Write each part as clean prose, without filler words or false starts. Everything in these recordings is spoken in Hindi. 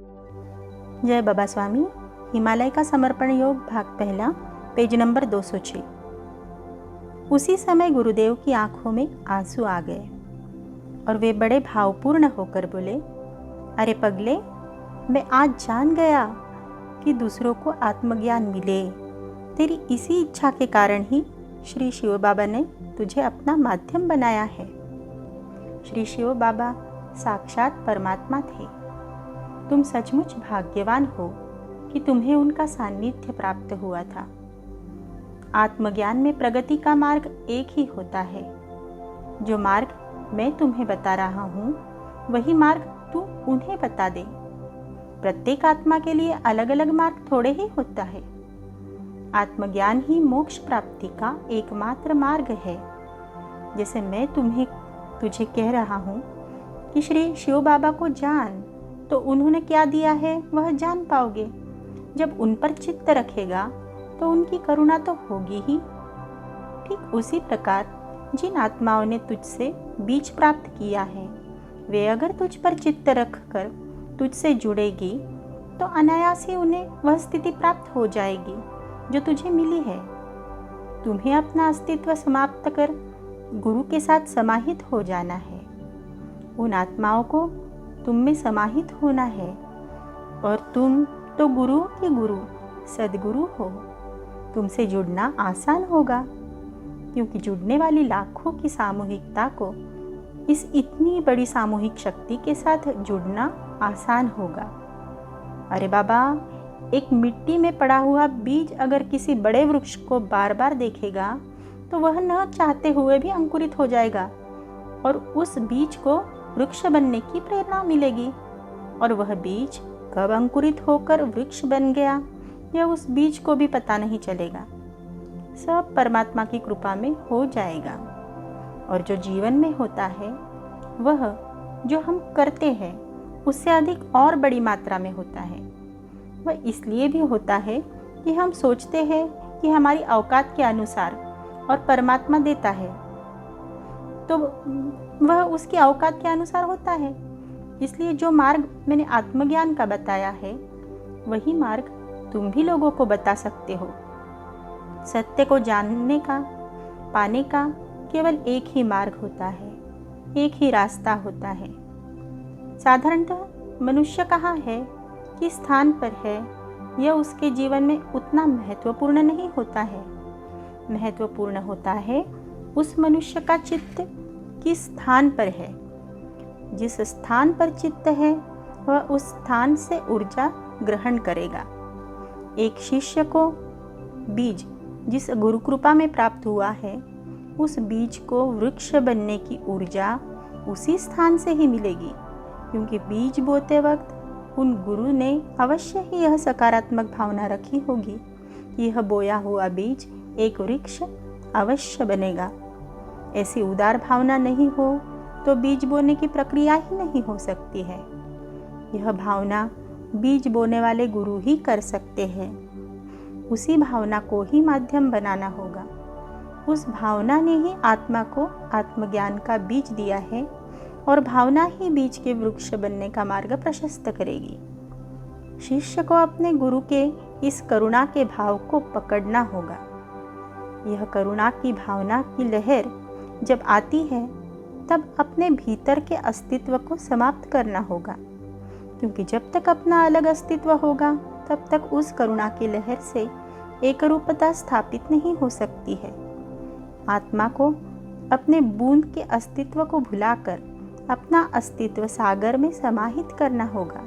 जय बाबा स्वामी। हिमालय का समर्पण योग भाग पहला, पेज नंबर 206। उसी समय गुरुदेव की आंखों में आंसू आ गए और वे बड़े भावपूर्ण होकर बोले, अरे पगले, मैं आज जान गया कि दूसरों को आत्मज्ञान मिले। तेरी इसी इच्छा के कारण ही श्री शिव बाबा ने तुझे अपना माध्यम बनाया है। श्री शिव बाबा साक्षात परमात्मा थे। तुम सचमुच भाग्यवान हो कि तुम्हें उनका सान्निध्य प्राप्त हुआ था। आत्मज्ञान में प्रगति का मार्ग एक ही होता है। जो मार्ग मैं तुम्हें बता रहा हूँ वही मार्ग तू उन्हें बता दे। प्रत्येक आत्मा के लिए अलग अलग मार्ग थोड़े ही होता है। आत्मज्ञान ही मोक्ष प्राप्ति का एकमात्र मार्ग है। जैसे मैं तुझे कह रहा हूँ कि श्री शिव बाबा को जान, तो उन्होंने क्या दिया है वह जान पाओगे। जब उन पर चित्त रखेगा तो उनकी करुणा तो होगी ही। ठीक उसी प्रकार जिन आत्माओं ने तुझसे बीज प्राप्त किया है, वे अगर तुझ पर चित्त रखकर तुझसे जुड़ेगी तो अनायास ही उन्हें वह स्थिति प्राप्त हो जाएगी जो तुझे मिली है। तुम्हें अपना अस्तित्व समाप्त कर गुरु के साथ समाहित हो जाना है। उन आत्माओं को तुम में समाहित होना है और तुम तो गुरु के गुरु सद्गुरु हो। तुमसे जुड़ना आसान होगा क्योंकि जुड़ने वाली लाखों की सामूहिकता को इस इतनी बड़ी सामूहिक शक्ति के साथ जुड़ना आसान होगा। अरे बाबा, एक मिट्टी में पड़ा हुआ बीज अगर किसी बड़े वृक्ष को बार बार देखेगा तो वह न चाहते हुए भी अंकुरित हो जाएगा और उस बीज को वृक्ष बनने की प्रेरणा मिलेगी। और वह बीज कब अंकुरित होकर वृक्ष बन गया यह उस बीज को भी पता नहीं चलेगा। सब परमात्मा की कृपा में हो जाएगा। और जो जीवन में होता है वह जो हम करते हैं उससे अधिक और बड़ी मात्रा में होता है। वह इसलिए भी होता है कि हम सोचते हैं कि हमारी औकात के अनुसार और परमात्मा देता है तो वह उसकी औकात के अनुसार होता है। इसलिए जो मार्ग मैंने आत्मज्ञान का बताया है वही मार्ग तुम भी लोगों को बता सकते हो। सत्य को जानने का, पाने का केवल एक ही मार्ग होता है, एक ही रास्ता होता है। साधारणतः मनुष्य कहाँ है, किस स्थान पर है, यह उसके जीवन में उतना महत्वपूर्ण नहीं होता है। महत्वपूर्ण होता है उस मनुष्य का चित्त किस स्थान पर है। जिस स्थान पर चित्त है वह उस स्थान से ऊर्जा ग्रहण करेगा। एक शिष्य को बीज जिस गुरु कृपा में प्राप्त हुआ है उस बीज को वृक्ष बनने की ऊर्जा उसी स्थान से ही मिलेगी, क्योंकि बीज बोते वक्त उन गुरु ने अवश्य ही यह सकारात्मक भावना रखी होगी कि यह बोया हुआ बीज एक वृक्ष अवश्य बनेगा। ऐसी उदार भावना नहीं हो तो बीज बोने की प्रक्रिया ही नहीं हो सकती है। यह भावना बीज बोने वाले गुरु ही कर सकते हैं। उसी भावना को ही माध्यम बनाना होगा। उस भावना ने ही आत्मा को आत्मज्ञान का बीज दिया है और भावना ही बीज के वृक्ष बनने का मार्ग प्रशस्त करेगी। शिष्य को अपने गुरु के इस करुणा के भाव को पकड़ना होगा। यह करुणा की भावना की लहर जब आती है तब अपने भीतर के अस्तित्व को समाप्त करना होगा, क्योंकि जब तक अपना अलग अस्तित्व होगा तब तक उस करुणा की लहर से एक रूपता स्थापित नहीं हो सकती है। आत्मा को अपने बूंद के अस्तित्व को भुलाकर अपना अस्तित्व सागर में समाहित करना होगा।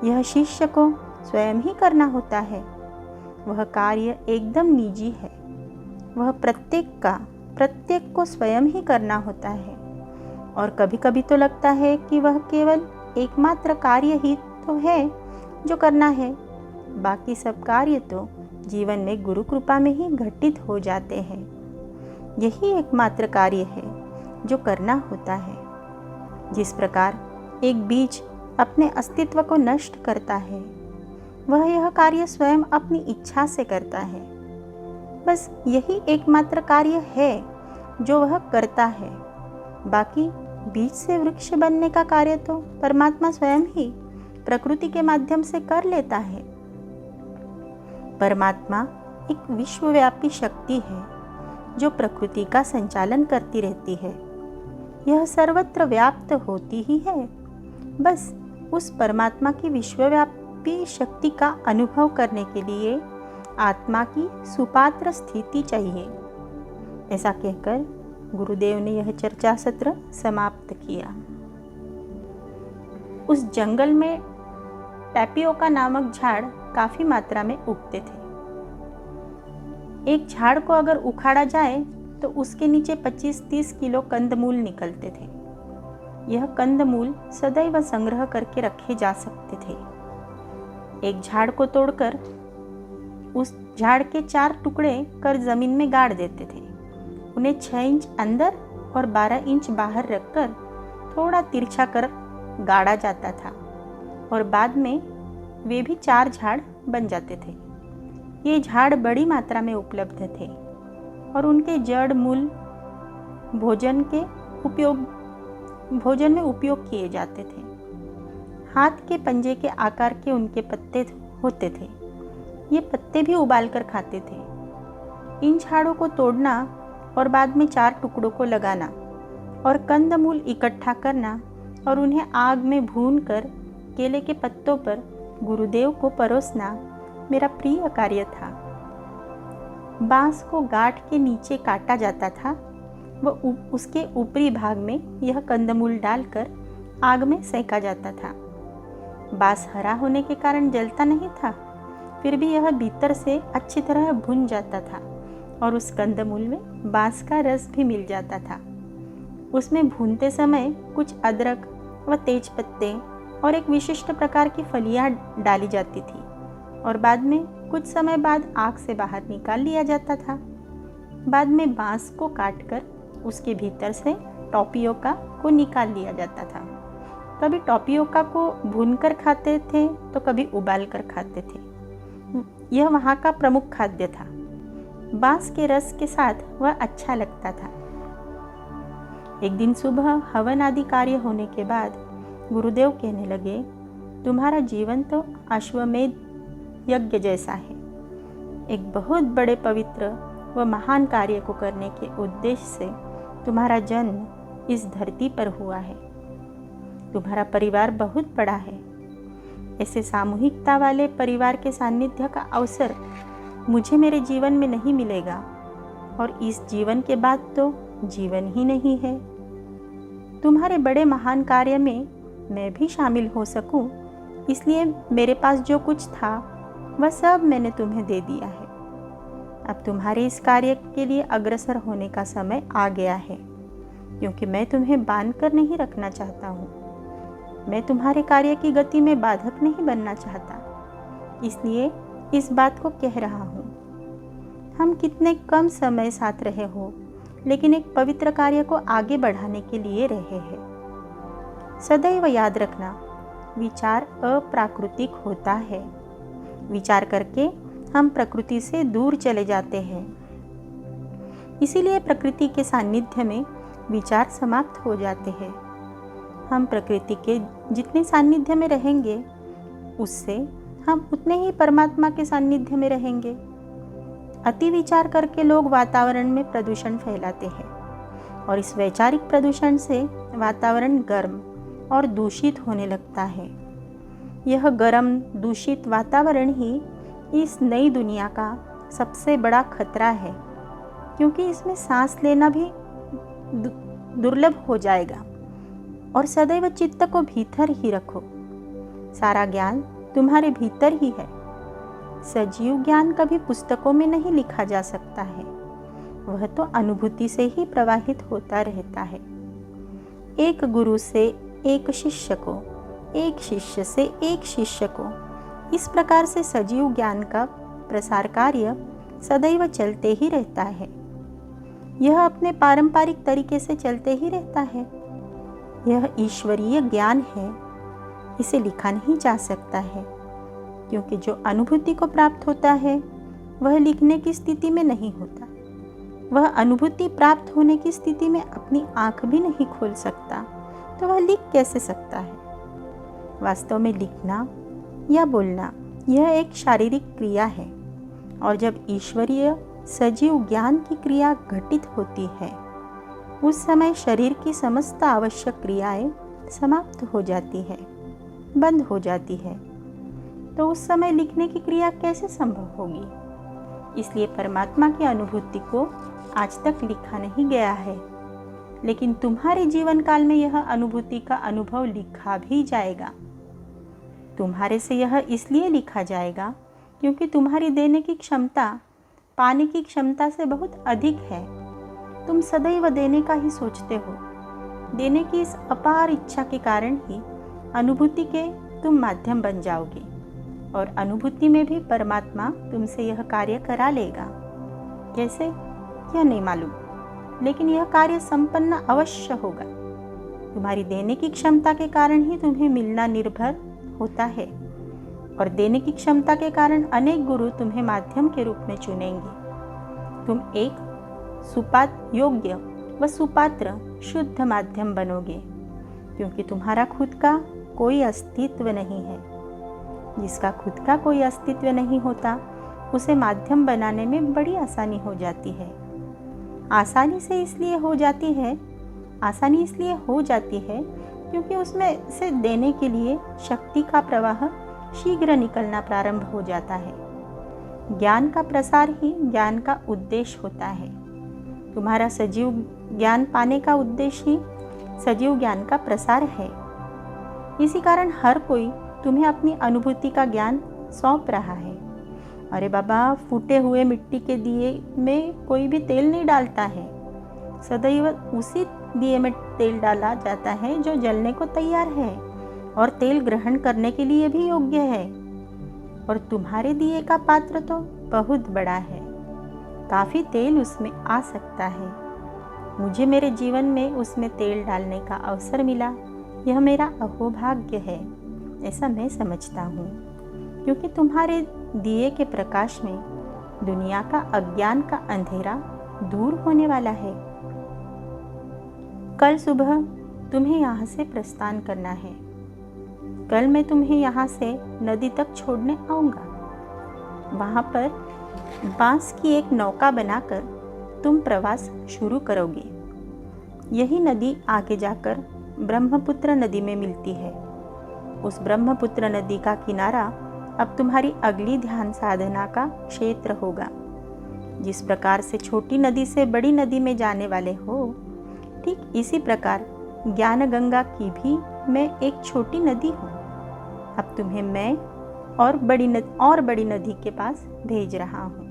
यह शिष्य को स्वयं ही करना होता है। वह कार्य एकदम निजी है। वह प्रत्येक को स्वयं ही करना होता है। और कभी कभी तो लगता है कि वह केवल एकमात्र कार्य ही तो है जो करना है। बाकी सब कार्य तो जीवन में गुरु कृपा में ही घटित हो जाते हैं। यही एकमात्र कार्य है जो करना होता है। जिस प्रकार एक बीज अपने अस्तित्व को नष्ट करता है, वह यह कार्य स्वयं अपनी इच्छा से करता है। बस यही एकमात्र कार्य है जो वह करता है। बाकी बीज से वृक्ष बनने का कार्य तो परमात्मा स्वयं ही प्रकृति के माध्यम से कर लेता है। परमात्मा एक विश्वव्यापी शक्ति है जो प्रकृति का संचालन करती रहती है। यह सर्वत्र व्याप्त होती ही है। बस उस परमात्मा की विश्वव्यापी शक्ति का अनुभव करने के लिए आत्मा की सुपात्र स्थिति चाहिए। ऐसा कहकर गुरुदेव ने यह चर्चा सत्र समाप्त किया। उस जंगल में टैपियोका नामक झाड़ काफी मात्रा में उगते थे। एक झाड़ को अगर उखाड़ा जाए तो उसके नीचे 25-30 किलो कंदमूल निकलते थे। यह कंदमूल सदैव संग्रह करके रखे जा सकते थे। एक झाड़ को तोड़कर उस झाड़ के 4 टुकड़े कर जमीन में गाड़ देते थे। उन्हें 6 इंच अंदर और 12 इंच बाहर रखकर थोड़ा तिरछा कर गाड़ा जाता था और बाद में वे भी 4 झाड़ बन जाते थे। ये झाड़ बड़ी मात्रा में उपलब्ध थे और उनके जड़ मूल भोजन में उपयोग किए जाते थे। हाथ के पंजे के आकार के उनके पत्ते होते थे। ये पत्ते भी उबालकर खाते थे। इन झाड़ों को तोड़ना और बाद में 4 टुकड़ों को लगाना और कंदमूल इकट्ठा करना और उन्हें आग में भूनकर केले के पत्तों पर गुरुदेव को परोसना मेरा प्रिय कार्य था। बांस को गांठ के नीचे काटा जाता था व उसके ऊपरी भाग में यह कंदमूल डालकर आग में सेका जाता था। बांस हरा होने के कारण जलता नहीं था, फिर भी यह भीतर से अच्छी तरह भुन जाता था और उस कंदमूल में बांस का रस भी मिल जाता था। उसमें भूनते समय कुछ अदरक व तेज पत्ते और एक विशिष्ट प्रकार की फलियां डाली जाती थी और बाद में कुछ समय बाद आग से बाहर निकाल लिया जाता था। बाद में बांस को काटकर उसके भीतर से टॉपियोका को निकाल लिया जाता था। कभी टॉपियोका को भूनकर खाते थे तो कभी उबाल कर खाते थे। यह वहाँ का प्रमुख खाद्य था। बांस के रस के साथ वह अच्छा लगता था। एक दिन सुबह हवन आदि कार्य होने के बाद गुरुदेव कहने लगे, तुम्हारा जीवन तो अश्वमेध यज्ञ जैसा है। एक बहुत बड़े पवित्र व महान कार्य को करने के उद्देश्य से तुम्हारा जन्म इस धरती पर हुआ है। तुम्हारा परिवार बहुत बड़ा है। ऐसे सामूहिकता वाले परिवार के सानिध्य का अवसर मुझे मेरे जीवन में नहीं मिलेगा और इस जीवन के बाद तो जीवन ही नहीं है। तुम्हारे बड़े महान कार्य में मैं भी शामिल हो सकूं, इसलिए मेरे पास जो कुछ था वह सब मैंने तुम्हें दे दिया है। अब तुम्हारे इस कार्य के लिए अग्रसर होने का समय आ गया है, क्योंकि मैं तुम्हें बांध कर नहीं रखना चाहता हूँ। मैं तुम्हारे कार्य की गति में बाधक नहीं बनना चाहता, इसलिए इस बात को कह रहा हूँ। हम कितने कम समय साथ रहे हो, लेकिन एक पवित्र कार्य को आगे बढ़ाने के लिए रहे हैं। सदैव याद रखना, विचार अप्राकृतिक होता है। विचार करके हम प्रकृति से दूर चले जाते हैं। इसीलिए प्रकृति के सानिध्य में विचार समाप्त हो जाते हैं। हम प्रकृति के जितने सानिध्य में रहेंगे, उससे हम उतने ही परमात्मा के सानिध्य में रहेंगे। अति विचार करके लोग वातावरण में प्रदूषण फैलाते हैं और इस वैचारिक प्रदूषण से वातावरण गर्म और दूषित होने लगता है। यह गर्म दूषित वातावरण ही इस नई दुनिया का सबसे बड़ा खतरा है, क्योंकि इसमें सांस लेना भी दुर्लभ हो जाएगा। और सदैव चित्त को भीतर ही रखो। सारा ज्ञान तुम्हारे भीतर ही है। सजीव ज्ञान कभी पुस्तकों में नहीं लिखा जा सकता है, वह तो अनुभूति से ही प्रवाहित होता रहता है। एक गुरु से एक शिष्य को, एक शिष्य से एक शिष्य को, इस प्रकार से सजीव ज्ञान का प्रसार कार्य सदैव चलते ही रहता है। यह अपने पारंपरिक तरीके से चलते ही रहता है। यह ईश्वरीय ज्ञान है, इसे लिखा नहीं जा सकता है, क्योंकि जो अनुभूति को प्राप्त होता है वह लिखने की स्थिति में नहीं होता। वह अनुभूति प्राप्त होने की स्थिति में अपनी आंख भी नहीं खोल सकता, तो वह लिख कैसे सकता है। वास्तव में लिखना या बोलना यह एक शारीरिक क्रिया है, और जब ईश्वरीय सजीव ज्ञान की क्रिया घटित होती है उस समय शरीर की समस्त आवश्यक क्रियाएं समाप्त हो जाती है, बंद हो जाती है। तो उस समय लिखने की क्रिया कैसे संभव होगी? इसलिए परमात्मा की अनुभूति को आज तक लिखा नहीं गया है, लेकिन तुम्हारे जीवन काल में यह अनुभूति का अनुभव लिखा भी जाएगा। तुम्हारे से यह इसलिए लिखा जाएगा क्योंकि तुम्हारी देने की क्षमता पाने की क्षमता से बहुत अधिक है। तुम सदैव देने का ही सोचते हो। देने की इस अपार इच्छा के कारण ही अनुभूति के तुम माध्यम बन जाओगे, और अनुभूति में भी परमात्मा तुमसे यह कार्य करा लेगा। कैसे, यह नहीं मालूम, लेकिन यह कार्य संपन्न अवश्य होगा। तुम्हारी देने की क्षमता के कारण ही तुम्हें मिलना निर्भर होता है, और देने की क्षमता के कारण अनेक गुरु तुम्हें माध्यम के रूप में चुनेंगे। तुम एक योग्य व सुपात्र शुद्ध माध्यम बनोगे, क्योंकि तुम्हारा खुद का कोई अस्तित्व नहीं है। जिसका खुद का कोई अस्तित्व नहीं होता उसे माध्यम बनाने में बड़ी आसानी हो जाती है। आसानी इसलिए हो जाती है क्योंकि उसमें से देने के लिए शक्ति का प्रवाह शीघ्र निकलना प्रारंभ हो जाता है। ज्ञान का प्रसार ही ज्ञान का उद्देश्य होता है। तुम्हारा सजीव ज्ञान पाने का उद्देश्य ही सजीव ज्ञान का प्रसार है। इसी कारण हर कोई तुम्हें अपनी अनुभूति का ज्ञान सौंप रहा है। अरे बाबा, फूटे हुए मिट्टी के दिए में कोई भी तेल नहीं डालता है। सदैव उसी दिए में तेल डाला जाता है जो जलने को तैयार है और तेल ग्रहण करने के लिए भी योग्य है। और तुम्हारे दिए का पात्र तो बहुत बड़ा है, काफ़ी तेल उसमें आ सकता है। मुझे मेरे जीवन में उसमें तेल डालने का अवसर मिला, यह मेरा अहोभाग्य है, ऐसा मैं समझता हूँ। क्योंकि तुम्हारे दिए के प्रकाश में दुनिया का अज्ञान का अंधेरा दूर होने वाला है। कल सुबह तुम्हें यहाँ से प्रस्थान करना है। कल मैं तुम्हें यहाँ से नदी तक छोड़ने आऊँगा। वहाँ पर बांस की एक नौका बनाकर तुम प्रवास शुरू करोगे। यही नदी आगे जाकर ब्रह्मपुत्र नदी में मिलती है। उस ब्रह्मपुत्र नदी का किनारा अब तुम्हारी अगली ध्यान साधना का क्षेत्र होगा। जिस प्रकार से छोटी नदी से बड़ी नदी में जाने वाले हो, ठीक इसी प्रकार ज्ञान गंगा की भी मैं एक छोटी नदी हूँ। अब तुम्हें मैं और बड़ी नदी के पास भेज रहा हूँ।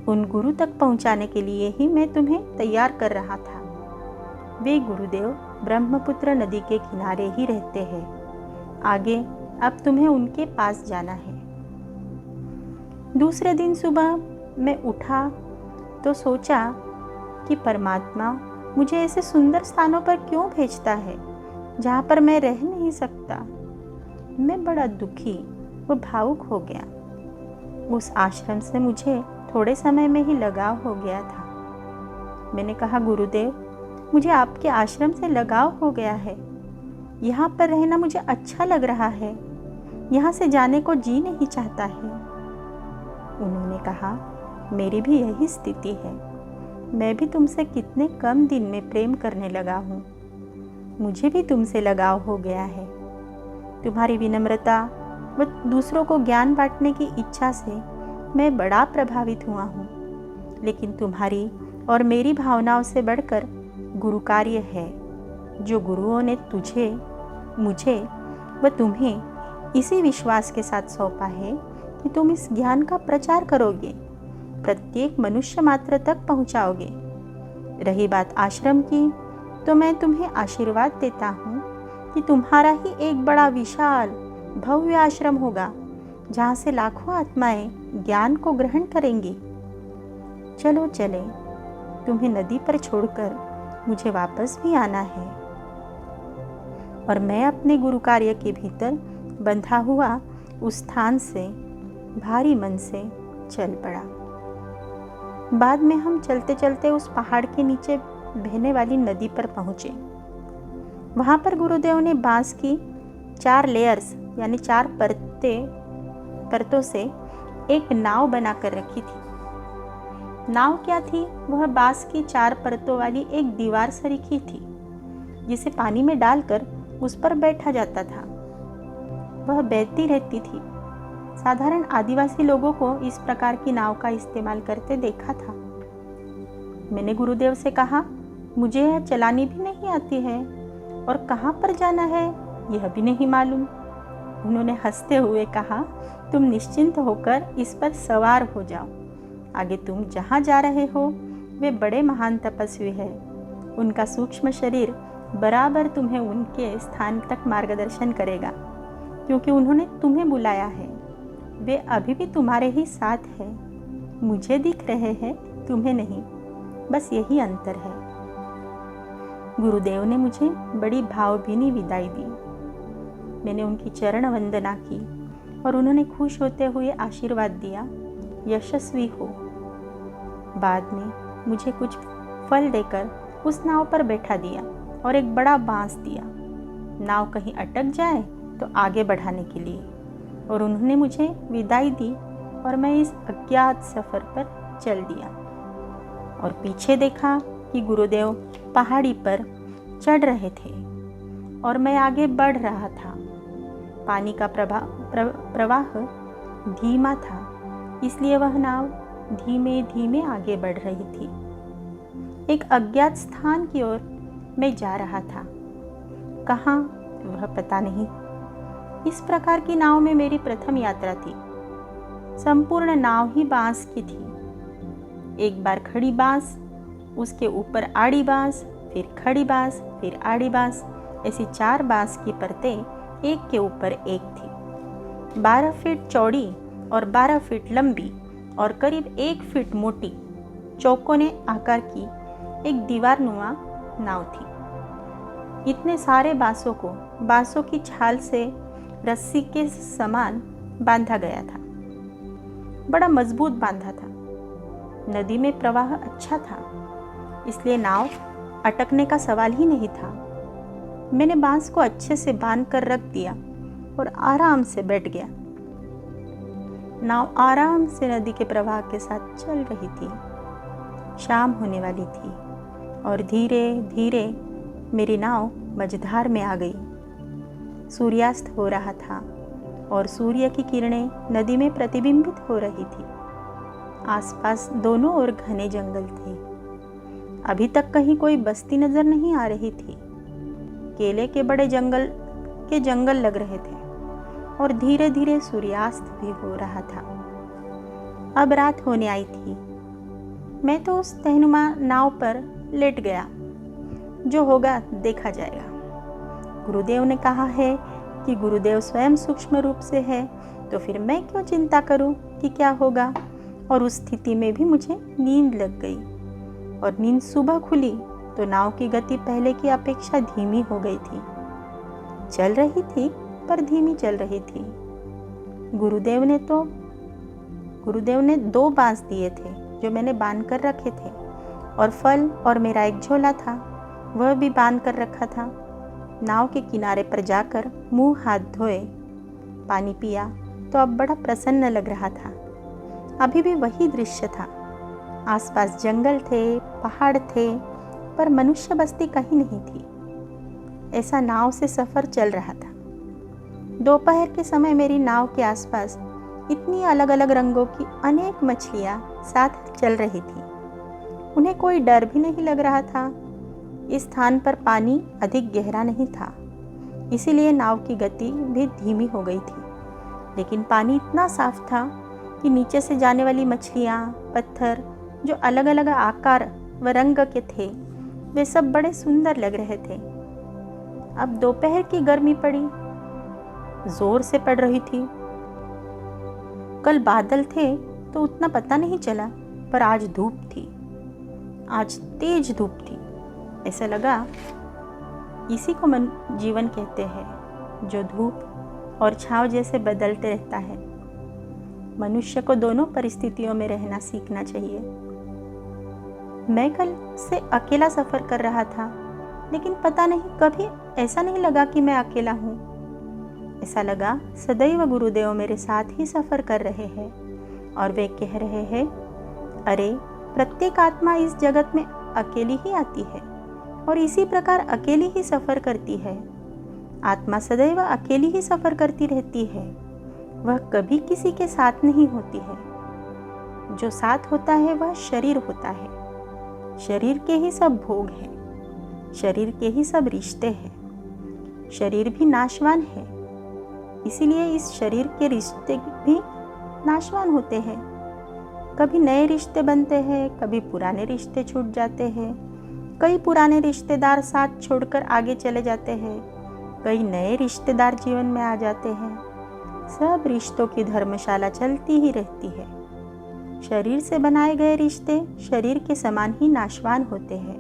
उन गुरु तक पहुँचाने के लिए ही मैं तुम्हें तैयार कर रहा था। वे गुरुदेव ब्रह्मपुत्र नदी के किनारे ही रहते हैं। आगे अब तुम्हें उनके पास जाना है। दूसरे दिन सुबह मैं उठा तो सोचा कि परमात्मा मुझे ऐसे सुंदर स्थानों पर क्यों भेजता है जहाँ पर मैं रह नहीं सकता। मैं बड़ा दुखी व भावुक हो गया। उस आश्रम से मुझे थोड़े समय में ही लगाव हो गया था। मैंने कहा, गुरुदेव, मुझे आपके आश्रम से लगाव हो गया है। यहाँ पर रहना मुझे अच्छा लग रहा है। यहाँ से जाने को जी नहीं चाहता है। उन्होंने कहा, मेरी भी यही स्थिति है। मैं भी तुमसे कितने कम दिन में प्रेम करने लगा हूँ। मुझे भी तुमसे लगाव हो गया है। तुम्हारी विनम्रता व दूसरों को ज्ञान बांटने की इच्छा से मैं बड़ा प्रभावित हुआ हूँ। लेकिन तुम्हारी और मेरी भावनाओं से बढ़कर गुरु कार्य है, जो गुरुओं ने तुझे, मुझे व तुम्हें इसी विश्वास के साथ सौंपा है कि तुम इस ज्ञान का प्रचार करोगे, प्रत्येक मनुष्य मात्र तक पहुँचाओगे। रही बात आश्रम की, तो मैं तुम्हें आशीर्वाद देता हूँ कि तुम्हारा ही एक बड़ा विशाल भव्य आश्रम होगा, जहाँ से लाखों आत्माएं ज्ञान को ग्रहण करेंगी। चलो चले, तुम्हें नदी पर छोड़कर मुझे वापस भी आना है। और मैं अपने गुरु कार्य के भीतर बंधा हुआ उस स्थान से भारी मन से चल पड़ा। बाद में हम चलते चलते उस पहाड़ के नीचे बहने वाली नदी पर पहुँचे। वहाँ पर गुरुदेव ने बांस की 4 लेयर्स यानी 4 परतों से एक नाव बनाकर रखी थी। नाव क्या थी? वह बांस की 4 परतों वाली एक दीवार सरीखी थी, जिसे पानी में डालकर उस पर बैठा जाता था। वह बहती रहती थी। साधारण आदिवासी लोगों को इस प्रकार की नाव का इस्तेमाल करते देखा था। मैंने गुरुदेव से कहा, मुझे यह चलानी भी नहीं आती है और कहाँ पर जाना है यह भी नहीं मालूम। उन्होंने हंसते हुए कहा, तुम निश्चिंत होकर इस पर सवार हो जाओ। आगे तुम जहाँ जा रहे हो वे बड़े महान तपस्वी हैं। उनका सूक्ष्म शरीर बराबर तुम्हें उनके स्थान तक मार्गदर्शन करेगा, क्योंकि उन्होंने तुम्हें बुलाया है। वे अभी भी तुम्हारे ही साथ हैं। मुझे दिख रहे हैं, तुम्हें नहीं। बस यही अंतर है। गुरुदेव ने मुझे बड़ी भावभीनी विदाई दी। मैंने उनकी चरण वंदना की और उन्होंने खुश होते हुए आशीर्वाद दिया, यशस्वी हो। बाद में मुझे कुछ फल देकर उस नाव पर बैठा दिया और एक बड़ा बांस दिया, नाव कहीं अटक जाए तो आगे बढ़ाने के लिए। और उन्होंने मुझे विदाई दी और मैं इस अज्ञात सफ़र पर चल दिया। और पीछे देखा कि गुरुदेव पहाड़ी पर चढ़ रहे थे और मैं आगे बढ़ रहा था। पानी का प्रवाह धीमा था, इसलिए वह नाव धीमे धीमे आगे बढ़ रही थी। एक अज्ञात स्थान की ओर मैं जा रहा था, कहाँ वह पता नहीं। इस प्रकार की नाव में मेरी प्रथम यात्रा थी। संपूर्ण नाव ही बांस की थी। एक बार खड़ी बांस, उसके ऊपर आड़ी बांस, फिर खड़ी बांस, फिर आड़ी बांस, ऐसी 4 बांस की परतें एक के ऊपर एक थी। 12 फीट चौड़ी और 12 फीट लंबी और करीब 1 फीट मोटी चौकोने आकार की एक दीवारनुमा नाव थी। इतने सारे बांसों की छाल से रस्सी के समान बांधा गया था। बड़ा मजबूत बांधा था। नदी में प्रवाह अच्छा था, इसलिए नाव अटकने का सवाल ही नहीं था। मैंने बांस को अच्छे से बांध कर रख दिया और आराम से बैठ गया। नाव आराम से नदी के प्रवाह के साथ चल रही थी। शाम होने वाली थी और धीरे धीरे मेरी नाव मझधार में आ गई। सूर्यास्त हो रहा था और सूर्य की किरणें नदी में प्रतिबिंबित हो रही थी। आसपास दोनों ओर घने जंगल थे। अभी तक कहीं कोई बस्ती नजर नहीं आ रही थी। केले के बड़े जंगल लग रहे थे और धीरे धीरे सूर्यास्त भी हो रहा था। अब रात होने आई थी। मैं तो उस तहनुमा नाव पर लेट गया। जो होगा देखा जाएगा। गुरुदेव ने कहा है कि गुरुदेव स्वयं सूक्ष्म रूप से है, तो फिर मैं क्यों चिंता करूं कि क्या होगा। और उस स्थिति में भी मुझे नींद लग गई और नींद सुबह खुली तो नाव की गति पहले की अपेक्षा धीमी हो गई थी। चल रही थी पर धीमी चल रही थी। गुरुदेव ने 2 बांस दिए थे जो मैंने बांध कर रखे थे, और फल और मेरा एक झोला था, वह भी बांध कर रखा था। नाव के किनारे पर जाकर मुंह हाथ धोए, पानी पिया तो अब बड़ा प्रसन्न लग रहा था। अभी भी वही दृश्य था। आसपास जंगल थे, पहाड़ थे, पर मनुष्य बस्ती कहीं नहीं थी। ऐसा नाव से सफ़र चल रहा था। दोपहर के समय मेरी नाव के आसपास इतनी अलग अलग रंगों की अनेक मछलियाँ साथ चल रही थी। उन्हें कोई डर भी नहीं लग रहा था। इस स्थान पर पानी अधिक गहरा नहीं था, इसीलिए नाव की गति भी धीमी हो गई थी। लेकिन पानी इतना साफ था कि नीचे से जाने वाली मछलियाँ, पत्थर जो अलग अलग आकार व रंग के थे, वे सब बड़े सुंदर लग रहे थे। अब दोपहर की गर्मी पड़ी, जोर से पड़ रही थी। कल बादल थे तो उतना पता नहीं चला, पर आज धूप थी। आज तेज धूप थी। ऐसा लगा इसी को जीवन कहते हैं, जो धूप और छांव जैसे बदलते रहता है। मनुष्य को दोनों परिस्थितियों में रहना सीखना चाहिए। मैं कल से अकेला सफ़र कर रहा था, लेकिन पता नहीं कभी ऐसा नहीं लगा कि मैं अकेला हूँ। ऐसा लगा सदैव गुरुदेव मेरे साथ ही सफ़र कर रहे हैं और वे कह रहे हैं, अरे प्रत्येक आत्मा इस जगत में अकेली ही आती है और इसी प्रकार अकेली ही सफ़र करती है। आत्मा सदैव अकेली ही सफ़र करती रहती है, वह कभी किसी के साथ नहीं होती है। जो साथ होता है वह शरीर होता है। शरीर के ही सब भोग हैं, शरीर के ही सब रिश्ते हैं। शरीर भी नाशवान है, इसीलिए इस शरीर के रिश्ते भी नाशवान होते हैं। कभी नए रिश्ते बनते हैं, कभी पुराने रिश्ते छूट जाते हैं। कई पुराने रिश्तेदार साथ छोड़कर आगे चले जाते हैं, कई नए रिश्तेदार जीवन में आ जाते हैं। सब रिश्तों की धर्मशाला चलती ही रहती है। शरीर से बनाए गए रिश्ते शरीर के समान ही नाशवान होते हैं।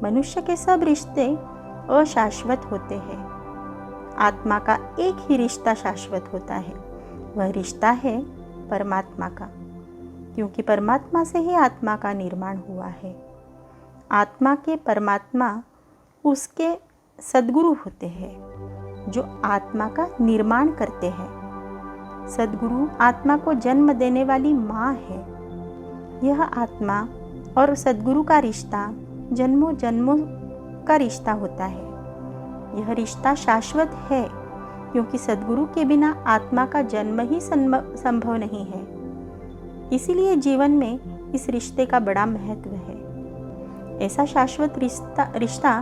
मनुष्य के सब रिश्ते अशाश्वत होते हैं। आत्मा का एक ही रिश्ता शाश्वत होता है, वह रिश्ता है परमात्मा का, क्योंकि परमात्मा से ही आत्मा का निर्माण हुआ है। आत्मा के परमात्मा उसके सद्गुरु होते हैं, जो आत्मा का निर्माण करते हैं। सद्गुरु आत्मा को जन्म देने वाली माँ है। यह आत्मा और सद्गुरु का रिश्ता जन्मों जन्मों का रिश्ता होता है। यह रिश्ता शाश्वत है, क्योंकि सद्गुरु के बिना आत्मा का जन्म ही संभव नहीं है। इसीलिए जीवन में इस रिश्ते का बड़ा महत्व है। ऐसा शाश्वत रिश्ता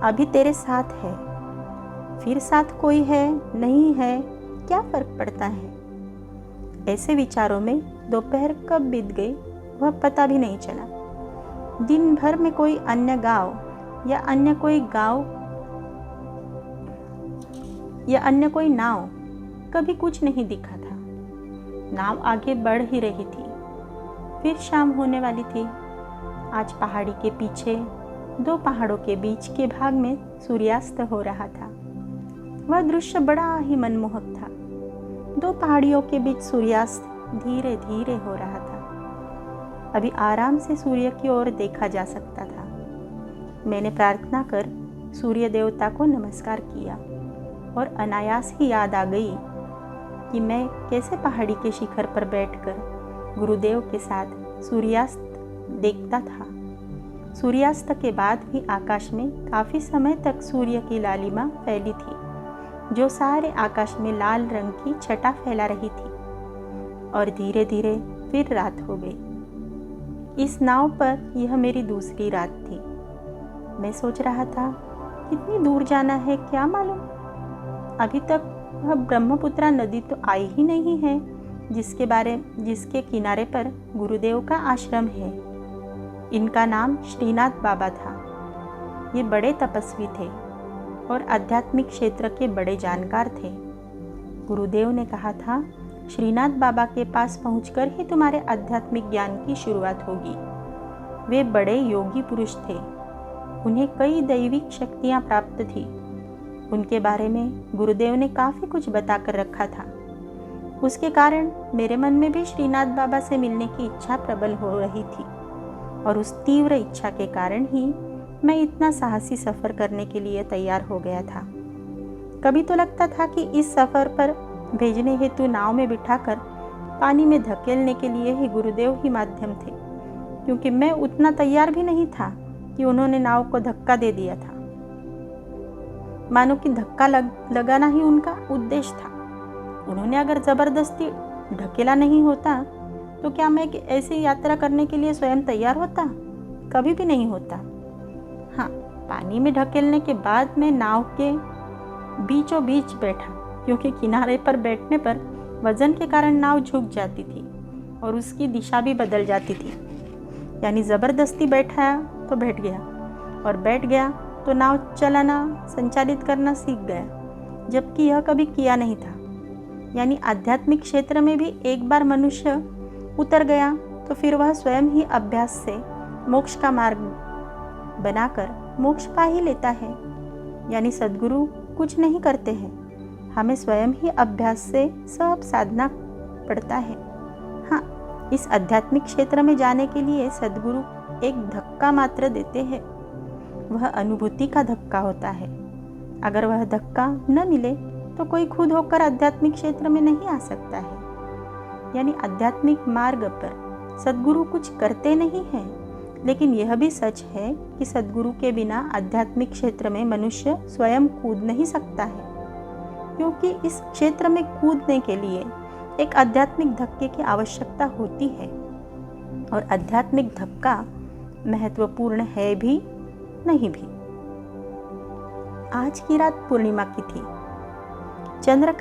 अभी तेरे साथ है, फिर साथ कोई है नहीं है, क्या फर्क पड़ता है। ऐसे विचारों में दोपहर कब बीत गई वह पता भी नहीं चला। दिन भर में कोई अन्य गांव या अन्य कोई नाव कभी कुछ नहीं दिखा था। नाव आगे बढ़ ही रही थी। फिर शाम होने वाली थी। आज पहाड़ी के पीछे दो पहाड़ों के बीच के भाग में सूर्यास्त हो रहा था। वह दृश्य बड़ा ही मनमोहक था। दो पहाड़ियों के बीच सूर्यास्त धीरे धीरे हो रहा था। अभी आराम से सूर्य की ओर देखा जा सकता था। मैंने प्रार्थना कर सूर्य देवता को नमस्कार किया और अनायास ही याद आ गई कि मैं कैसे पहाड़ी के शिखर पर बैठकर गुरुदेव के साथ सूर्यास्त देखता था। सूर्यास्त के बाद भी आकाश में काफ़ी समय तक सूर्य की लालिमा फैली थी, जो सारे आकाश में लाल रंग की छटा फैला रही थी। और धीरे धीरे फिर रात हो गई। इस नाव पर यह मेरी दूसरी रात थी। मैं सोच रहा था कितनी दूर जाना है क्या मालूम। अभी तक वह ब्रह्मपुत्रा नदी तो आई ही नहीं है, जिसके किनारे पर गुरुदेव का आश्रम है। इनका नाम श्रीनाथ बाबा था। ये बड़े तपस्वी थे और आध्यात्मिक क्षेत्र के बड़े जानकार थे। गुरुदेव ने कहा था, श्रीनाथ बाबा के पास पहुंचकर ही तुम्हारे आध्यात्मिक ज्ञान की शुरुआत होगी। वे बड़े योगी पुरुष थे। उन्हें कई दैविक शक्तियां प्राप्त थी। उनके बारे में गुरुदेव ने काफ़ी कुछ बताकर रखा था। उसके कारण मेरे मन में भी श्रीनाथ बाबा से मिलने की इच्छा प्रबल हो रही थी, और उस तीव्र इच्छा के कारण ही मैं इतना साहसी सफ़र करने के लिए तैयार हो गया था। कभी तो लगता था कि इस सफ़र पर भेजने हेतु नाव में बिठाकर पानी में धकेलने के लिए ही गुरुदेव ही माध्यम थे, क्योंकि मैं उतना तैयार भी नहीं था कि उन्होंने नाव को धक्का दे दिया था। मानो कि धक्का लगाना ही उनका उद्देश्य था। उन्होंने अगर ज़बरदस्ती ढकेला नहीं होता तो क्या मैं ऐसी यात्रा करने के लिए स्वयं तैयार होता? कभी भी नहीं होता। हाँ, पानी में ढकेलने के बाद मैं नाव के बीचों बीच बैठा, क्योंकि किनारे पर बैठने पर वजन के कारण नाव झुक जाती थी और उसकी दिशा भी बदल जाती थी। यानी ज़बरदस्ती बैठाया तो बैठ गया, और बैठ गया तो नाव चलाना संचालित करना सीख गया, जबकि यह कभी किया नहीं था। यानी आध्यात्मिक क्षेत्र में भी एक बार मनुष्य उतर गया तो फिर वह स्वयं ही अभ्यास से मोक्ष का मार्ग बनाकर मोक्ष पा ही लेता है। यानी सद्गुरु कुछ नहीं करते हैं, हमें स्वयं ही अभ्यास से सब साधना पड़ता है। हाँ, इस आध्यात्मिक क्षेत्र में जाने के लिए सद्गुरु एक धक्का मात्र देते हैं। वह अनुभूति का धक्का होता है। अगर वह धक्का न मिले तो कोई खुद होकर आध्यात्मिक क्षेत्र में नहीं आ सकता है। यानी आध्यात्मिक मार्ग पर सद्गुरु कुछ करते नहीं हैं, लेकिन यह भी सच है कि सद्गुरु के बिना आध्यात्मिक क्षेत्र में मनुष्य स्वयं कूद नहीं सकता है, क्योंकि इस क्षेत्र में कूदने के लिए एक आध्यात्मिक धक्के की आवश्यकता होती है, और आध्यात्मिक धक्का महत्वपूर्ण है भी नहीं भी। आज की रात पूर्णिमा की थी। चंद्र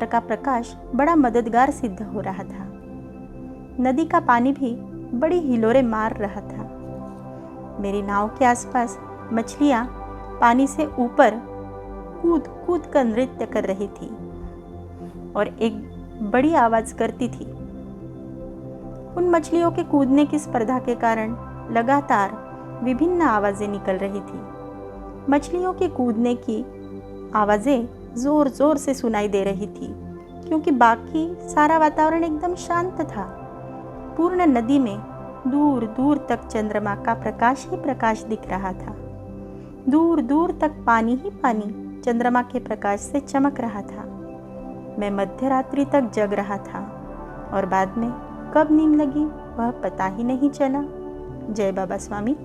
का प्रकाश बड़ा मददगार सिद्ध हो रहा था। नदी का पानी भी बड़ी हिलोरे मार रहा था। मेरी नाव के आसपास मछलियां पानी से ऊपर कूद कूद कर नृत्य कर रही थी और एक बड़ी आवाज करती थी। उन मछलियों के कूदने की स्पर्धा के कारण लगातार विभिन्न आवाजें निकल रही थी। मछलियों के कूदने की आवाजें जोर जोर से सुनाई दे रही थी, क्योंकि बाकी सारा वातावरण एकदम शांत था। पूर्ण नदी में दूर दूर तक चंद्रमा का प्रकाश ही प्रकाश दिख रहा था। दूर दूर तक पानी ही पानी चंद्रमा के प्रकाश से चमक रहा था। मैं मध्य रात्रि तक जग रहा था और बाद में कब नींद लगी वह पता ही नहीं चला। जय बाबा स्वामी।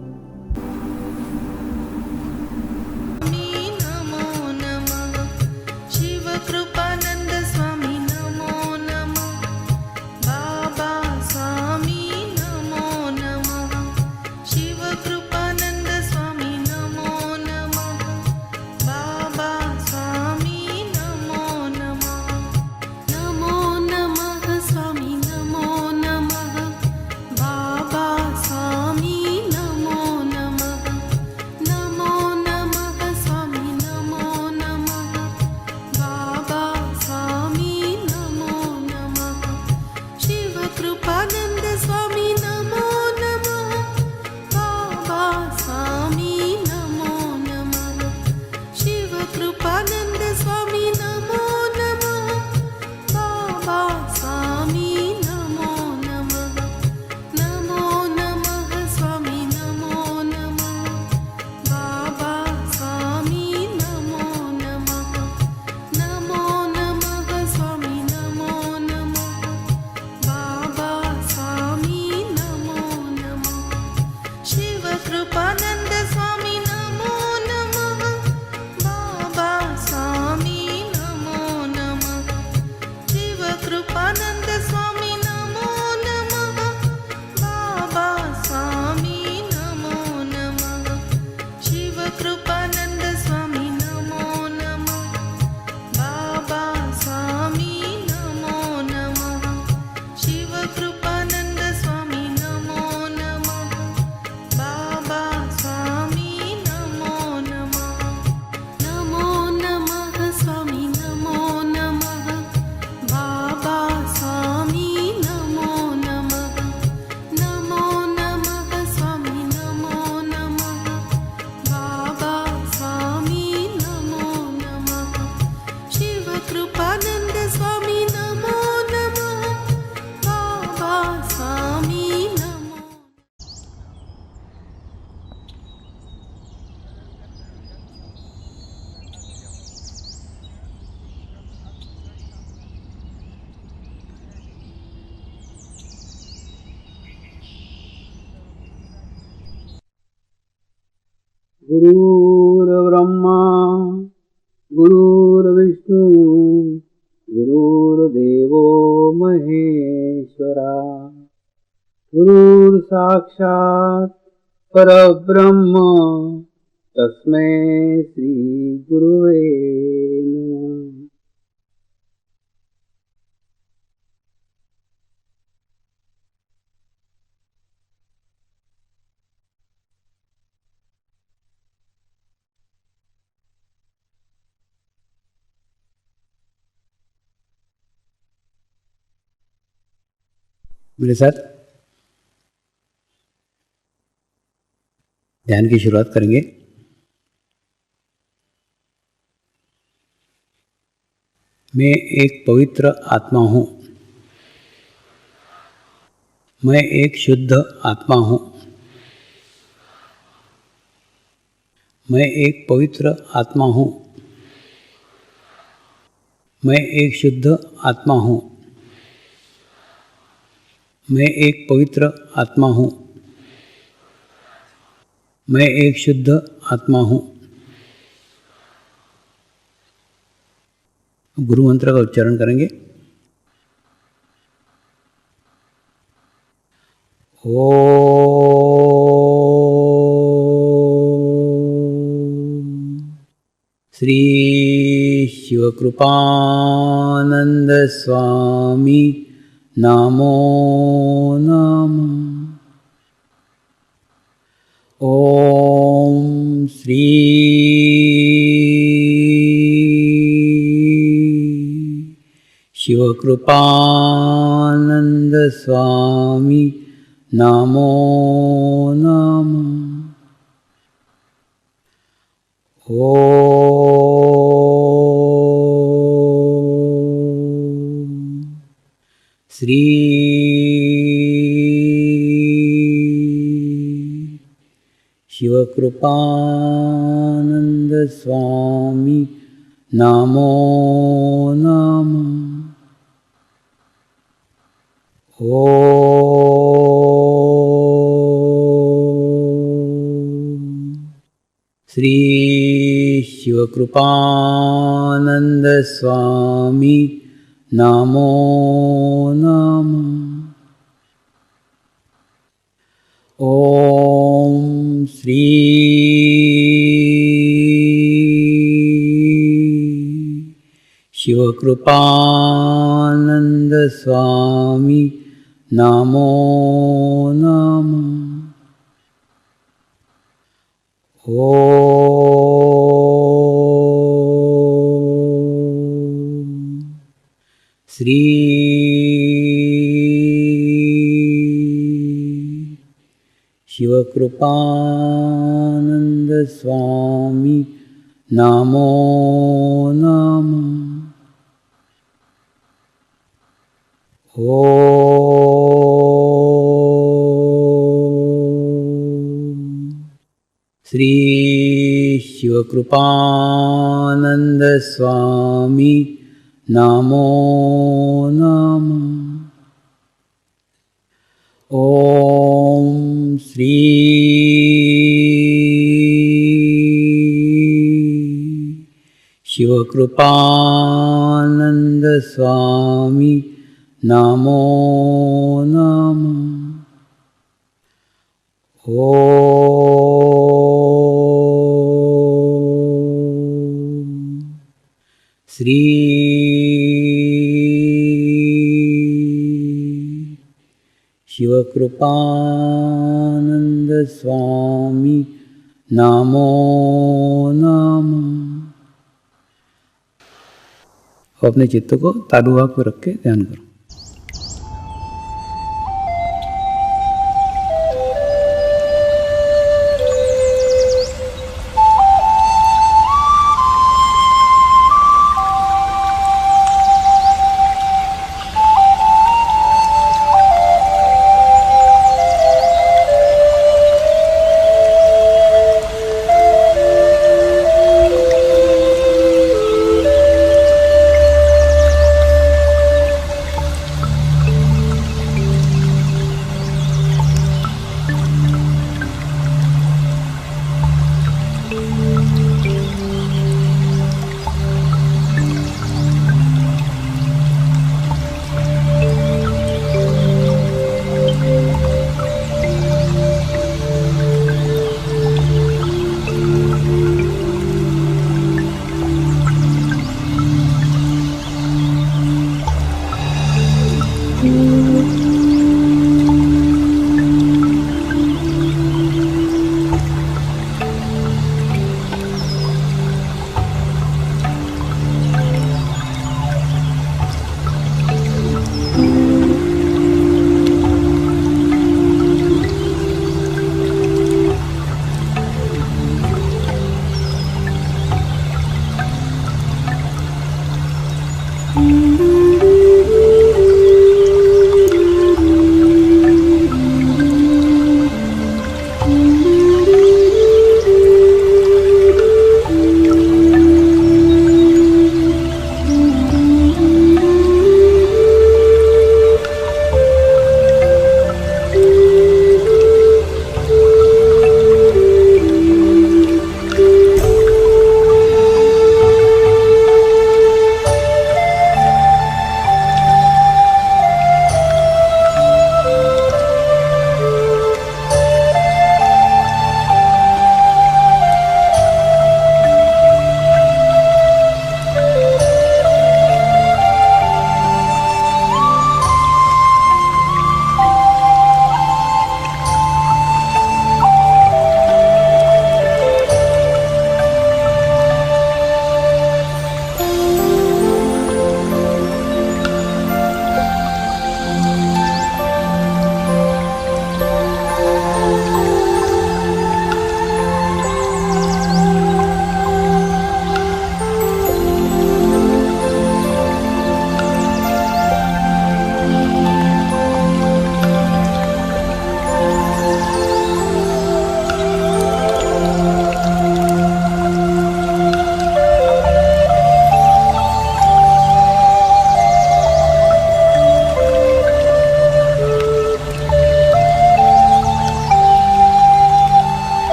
गुरुर्ब्रह्मा गुरुर्विष्णु गुरुर्देवो महेश्वरा गुरुर्साक्षात् परब्रह्म तस्मै श्री गुरुवे नमः। मेरे साथ ध्यान की शुरुआत करेंगे। मैं एक पवित्र आत्मा हूँ। मैं एक शुद्ध आत्मा हूँ। मैं एक पवित्र आत्मा हूँ। मैं एक शुद्ध आत्मा हूँ। मैं एक पवित्र आत्मा हूँ। मैं एक शुद्ध आत्मा हूँ। गुरु मंत्र का उच्चारण करेंगे। श्री शिवकृपानंद स्वामी नमो नमः। ओम श्री शिवकृपानंद स्वामी नमो नमः। ओम श्री शिवकृपानंद स्वामी नमो नमः। ओम श्री शिवकृपानंद स्वामी नमो नमः। ओम श्री शिवकृपानंद स्वामी नमो नमः। ओम श्री शिवकृपानंद स्वामी नमो नमः। ओम श्री शिवकृपानंद स्वामी नमो नमः। ओम श्री शिवकृपानंद स्वामी नमो नमः। ओम श्री शिवकृपानंद स्वामी नमो नमः। अपने चित्त को तालुभाग पर रख के ध्यान करो।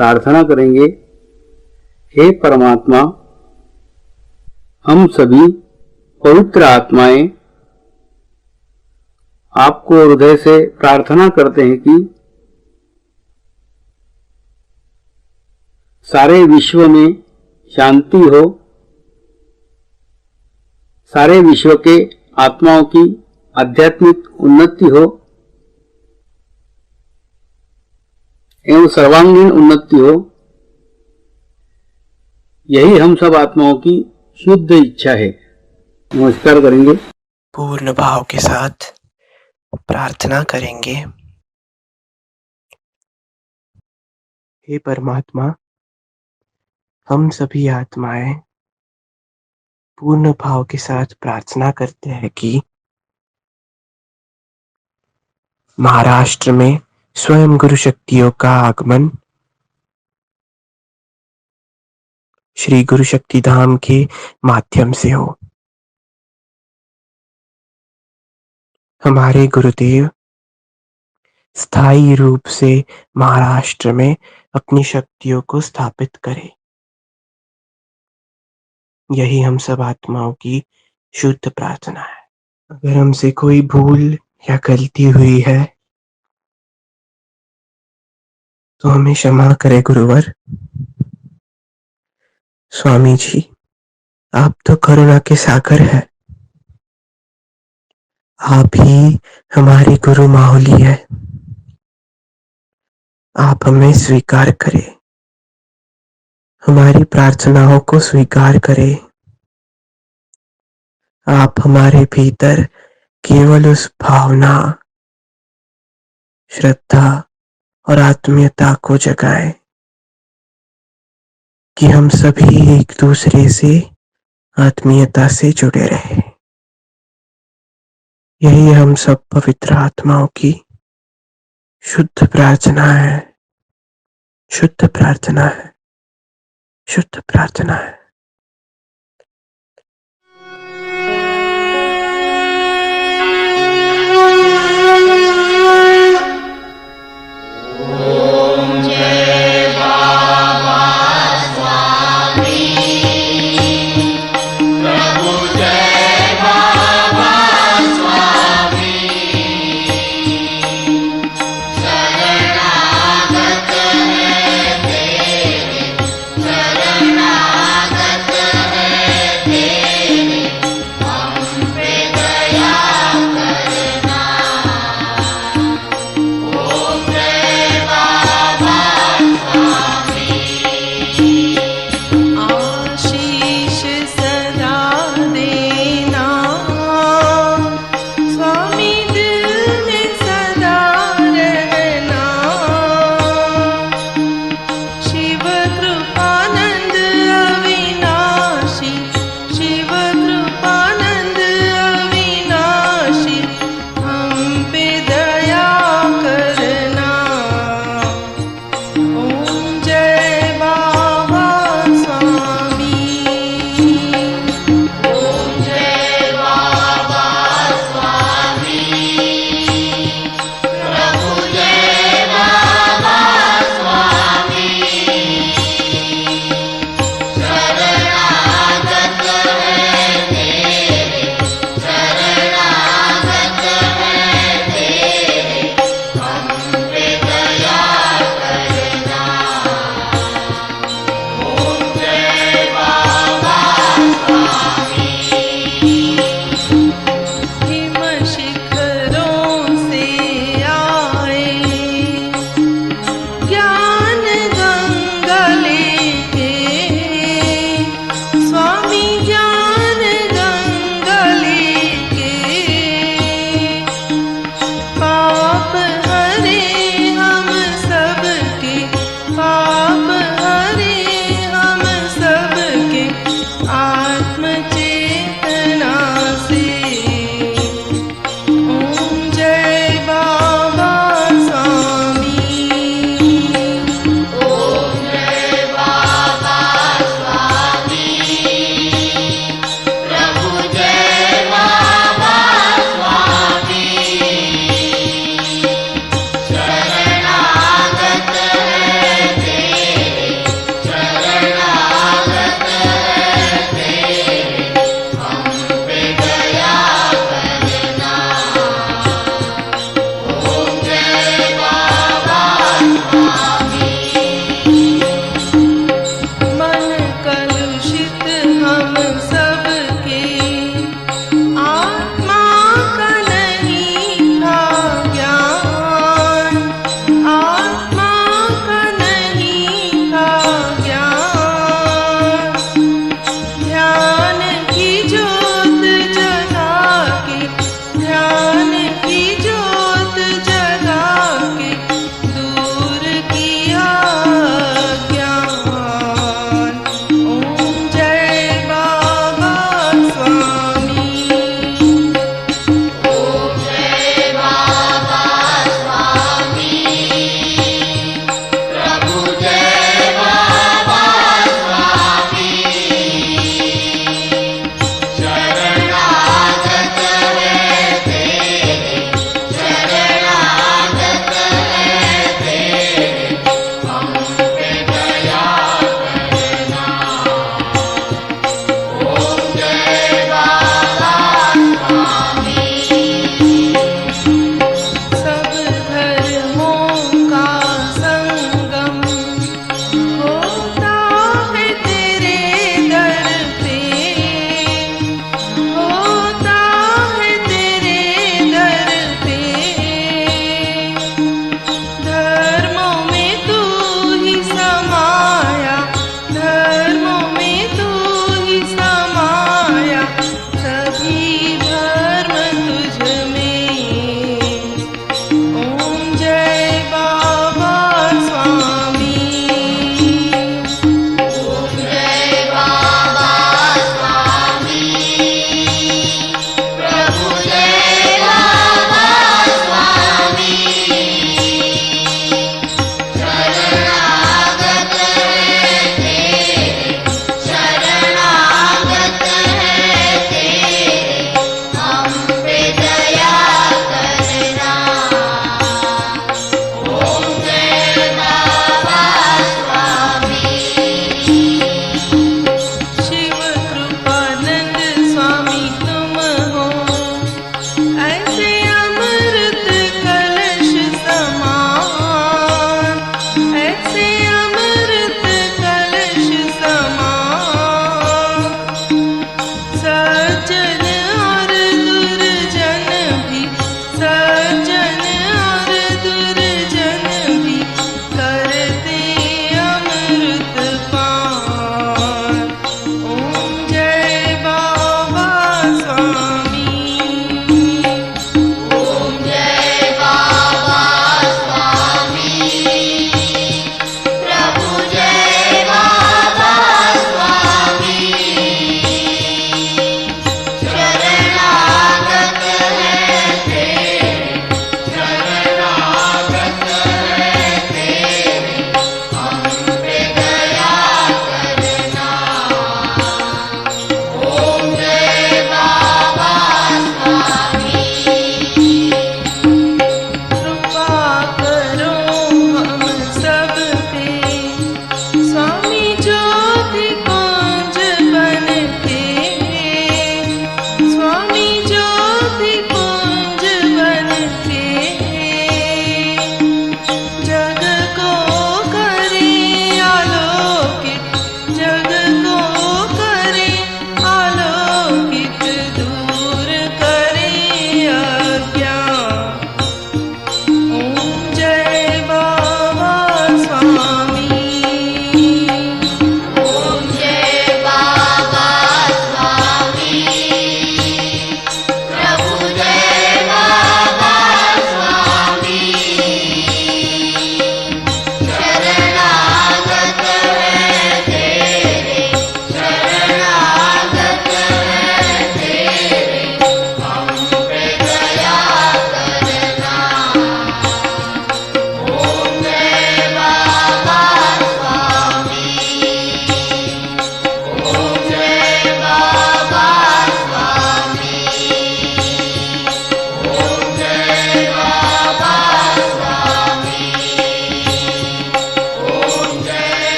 प्रार्थना करेंगे, हे परमात्मा, हम सभी पवित्र आत्माएं आपको हृदय से प्रार्थना करते हैं कि सारे विश्व में शांति हो, सारे विश्व के आत्माओं की आध्यात्मिक उन्नति हो एवं सर्वांगीण उन्नति हो। यही हम सब आत्माओं की शुद्ध इच्छा है। नमस्कार करेंगे। पूर्ण भाव के साथ प्रार्थना करेंगे। हे परमात्मा, हम सभी आत्माएं पूर्ण भाव के साथ प्रार्थना करते हैं कि महाराष्ट्र में स्वयं गुरु शक्तियों का आगमन श्री गुरु शक्ति धाम के माध्यम से हो। हमारे गुरुदेव स्थायी रूप से महाराष्ट्र में अपनी शक्तियों को स्थापित करें। यही हम सब आत्माओं की शुद्ध प्रार्थना है। अगर हमसे कोई भूल या गलती हुई है तो हमें क्षमा करें गुरुवर। स्वामी जी, आप तो करुणा के सागर हैं। आप ही हमारे गुरु माहुली है। आप हमें स्वीकार करें, हमारी प्रार्थनाओं को स्वीकार करें। आप हमारे भीतर केवल उस भावना, श्रद्धा और आत्मीयता को जगाएं कि हम सभी एक दूसरे से आत्मीयता से जुड़े रहे। यही हम सब पवित्र आत्माओं की शुद्ध प्रार्थना है, शुद्ध प्रार्थना है, शुद्ध प्रार्थना है।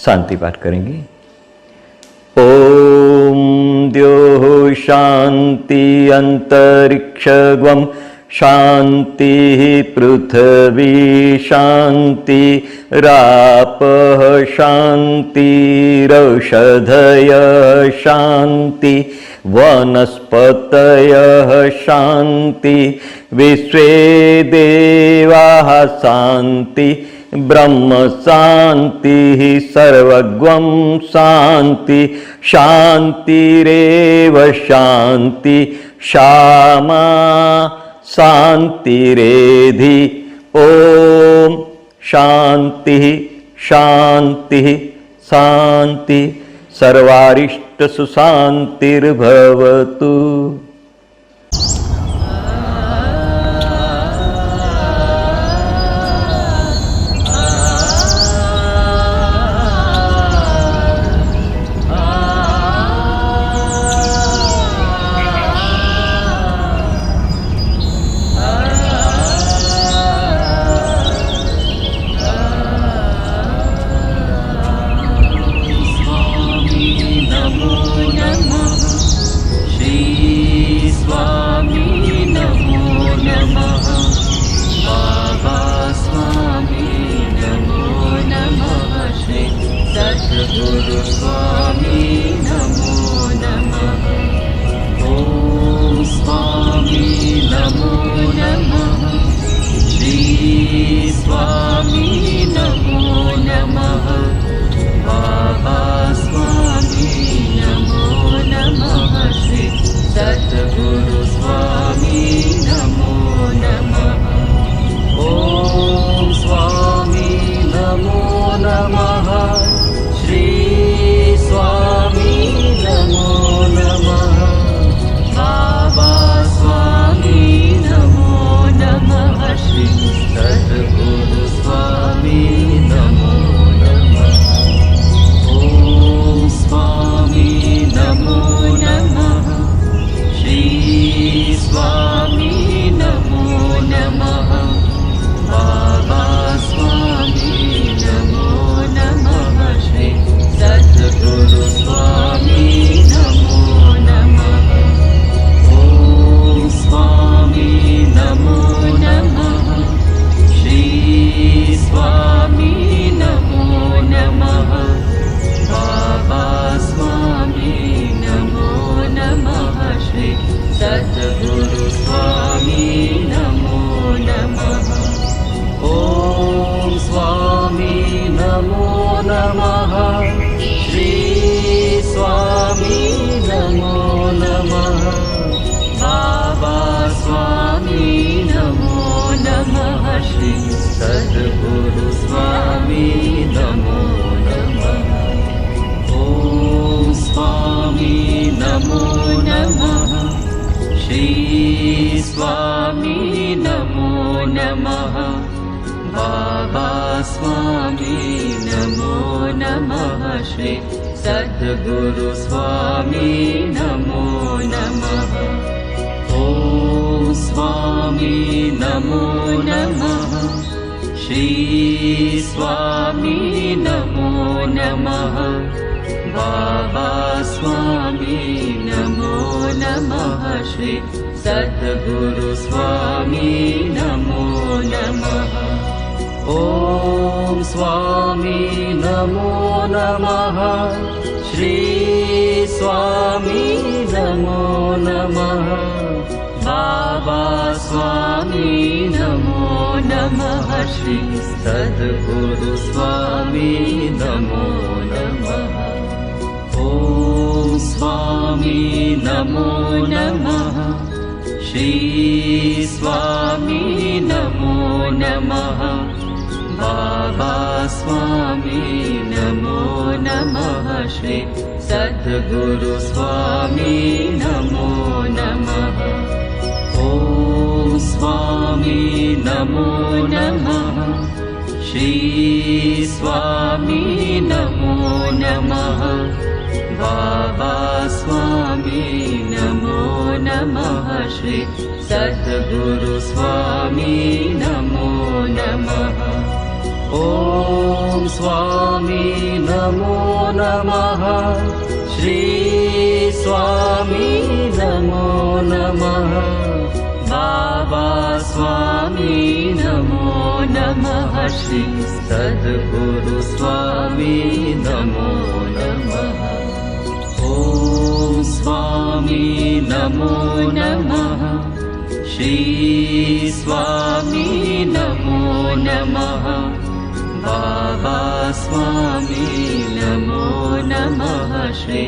शांति पाठ करेंगे। ओम द्योः शांति अंतरिक्षगम शांति पृथ्वी शांति रापः शांतिरौषधयः शांति वनस्पतयः शांति विश्वे देवाः शांति ब्रह्म शांति सर्वगं शांति शांतिरेव शांति क्षमा शांतिरेधि। ओम शांति शांति शांति सर्वारिष्ट सुशांतिर्भवतु। सद्गुरु स्वामी नमो नमः। ओम स्वामी नमो नमः। श्री स्वामी नमो नमः। बाबा स्वामी नमो नमः। श्री सद्गुरु स्वामी नमो नमः। ओम स्वामी नमो नमः। श्री स्वामी नमो नमः। बाबा स्वामी नमो नमः। श्री सद्गुरु स्वामी नमो नमः। ओम स्वामी नमो नमः। श्री स्वामी नमो नमः। बाबा स्वामी नमो नमः। श्री सद्गुरु स्वामी नमो नमः। ओम स्वामी नमो नमः। श्री स्वामी नमो नमः। बाबा स्वामी नमो नमः। श्री सद्गुरु स्वामी नमो नमः। ॐ स्वामी नमो नमः श्री स्वामी नमो नमः बाबा स्वामी नमो नमः श्री सद्गुरु स्वामी नमो नमः ॐ स्वामी नमो नमः श्री स्वामी नमो नमः बाबा स्वामी नमो नमः श्री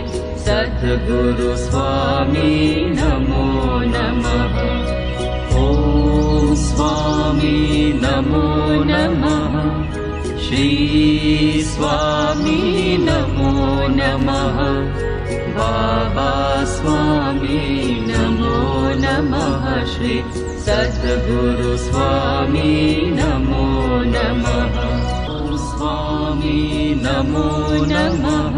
सद्गुरु स्वामी नमो नमः ॐ स्वामी नमो नमः श्री स्वामी नमो नमः बाबा स्वामी नमो नमः श्री सद्गुरु स्वामी नमो नमः स्वामी नमो नमः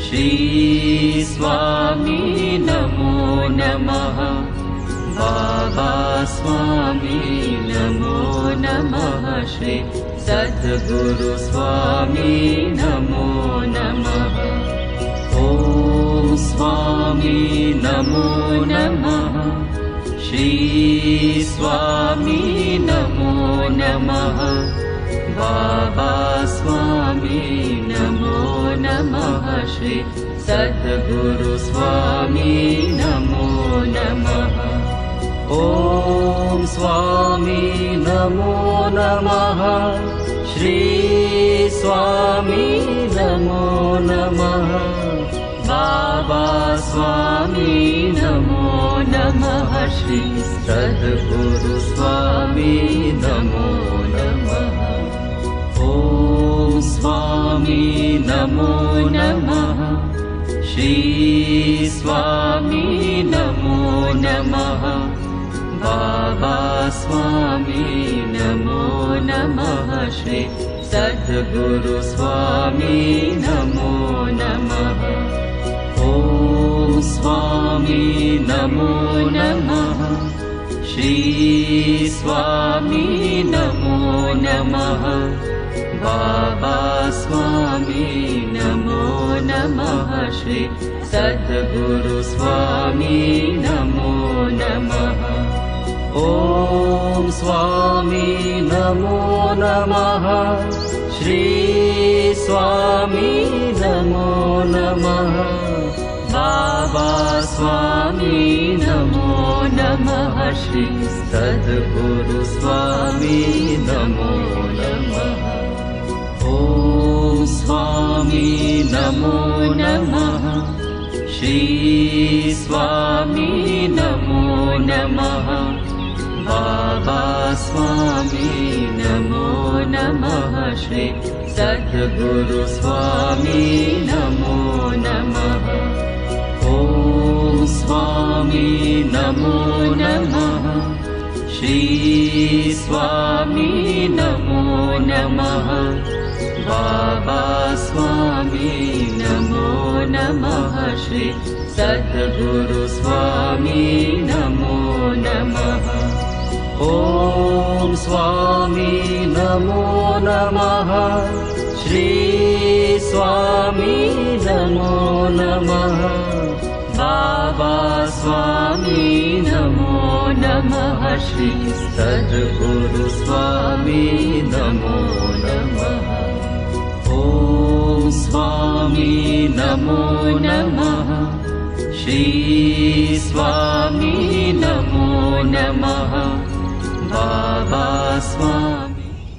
श्री स्वामी नमो नमः बाबा स्वामी नमो नमः श्री सद्गुरु स्वामी नमो नमः ॐ स्वामी नमो नमः श्री स्वामी नमो नमः बाबा स्वामी नमो नमः श्री सद्गुरु स्वामी नमो नमः ॐ स्वामी नमो नमः श्री स्वामी नमो नमः बाबा स्वामी नमो नमः श्री सद्गुरु स्वामी नमो नमः ॐ स्वामी नमो नमः श्री स्वामी नमो नमः बाबा स्वामी नमो नमः श्री सद्गुरु स्वामी नमो नमः ॐ स्वामी नमो नमः श्री स्वामी नमो नमः बाबा स्वामी नमो नमः श्री सद्गुरु स्वामी नमो नमः ॐ स्वामी नमो नमः श्री स्वामी नमो नमः बाबा स्वामी नमो नमः श्री सद्गुरु स्वामी नमो नमः ॐ स्वामी नमो नमः श्री स्वामी नमो नमः बाबा स्वामी नमो नमः श्री सद्गुरु स्वामी नमो नमः ॐ स्वामी नमो नमः श्री स्वामी नमो नमः बाबा स्वामी नमो नमः श्री सद्गुरु स्वामी नमो नमः ॐ स्वामी नमो नमः श्री स्वामी नमो नमः बाबा स्वामी नमो नमः श्री सद्गुरु स्वामी नमो नमः ॐ स्वामी नमो नमः श्री स्वामी नमो नमः बाबा स्वामी